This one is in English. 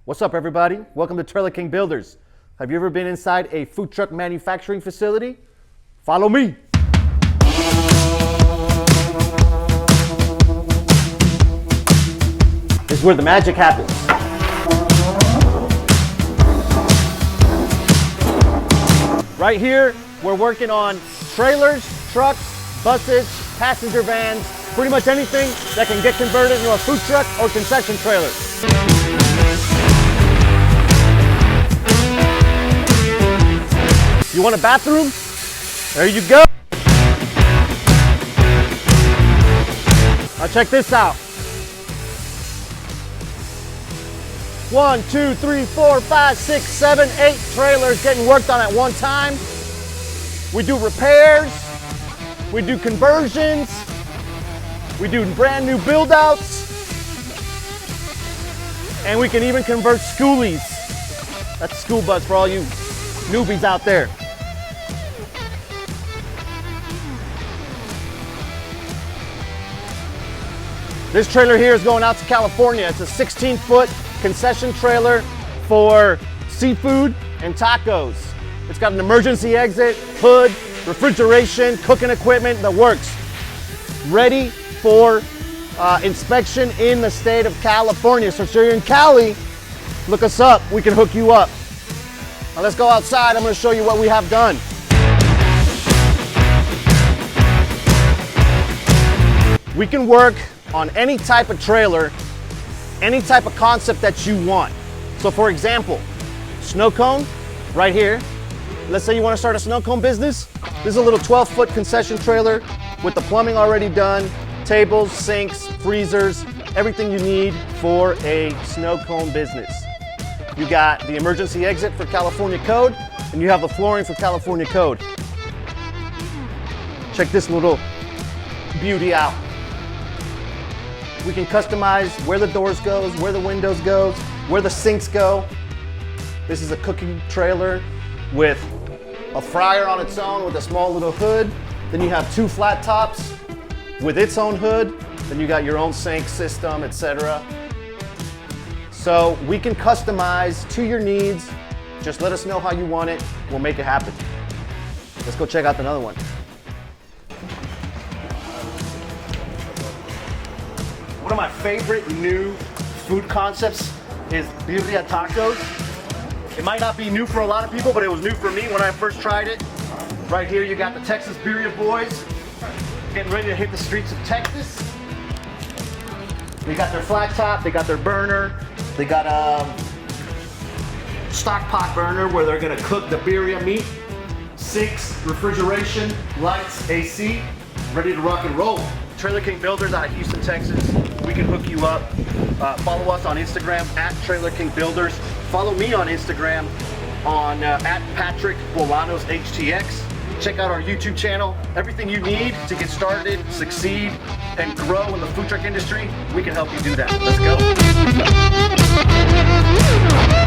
What's up, everybody? Welcome to Trailer King Builders. Have you ever been inside a food truck manufacturing facility? Follow me. This is where the magic happens. Right here, we're working on trailers, trucks, buses, passenger vans, pretty much anything that can get converted into a food truck or concession trailer. You want a bathroom? There you go. Now check this out. 1, 2, 3, 4, 5, 6, 7, 8 trailers getting worked on at one time. We do repairs, we do conversions, we do brand new build outs, and we can even convert schoolies. That's a school bus for all you newbies out there. This trailer here is going out to California. It's a 16-foot concession trailer for seafood and tacos. It's got an emergency exit, hood, refrigeration, cooking equipment, the works. Ready for inspection in the state of California. So if you're in Cali, look us up. We can hook you up. Now let's go outside. I'm going to show you what we have done. We can work on any type of trailer, any type of concept that you want. So for example, snow cone right here. Let's say you want to start a snow cone business. This is a little 12-foot concession trailer with the plumbing already done, tables, sinks, freezers, everything you need for a snow cone business. You got the emergency exit for California code, and you have the flooring for California code. Check this little beauty out. We can customize where the doors goes, where the windows goes, where the sinks go. This is a cooking trailer with a fryer on its own with a small little hood. Then you have 2 flat tops with its own hood. Then you got your own sink system, etc. So we can customize to your needs. Just let us know how you want it. We'll make it happen. Let's go check out another one. One of my favorite new food concepts is birria tacos. It might not be new for a lot of people, but it was new for me when I first tried it. Right here you got the Texas Birria boys getting ready to hit the streets of Texas. They got their flat top, they got their burner, they got a stock pot burner where they're gonna cook the birria meat. Sinks, refrigeration, lights, AC, ready to rock and roll. Trailer King Builders out of Houston, Texas. We can hook you up. Follow us on Instagram at Trailer King Builders. Follow me on Instagram on at Patrick Bolanos HTX. Check out our YouTube channel. Everything you need to get started, succeed, and grow in the food truck industry, we can help you do that. Let's go.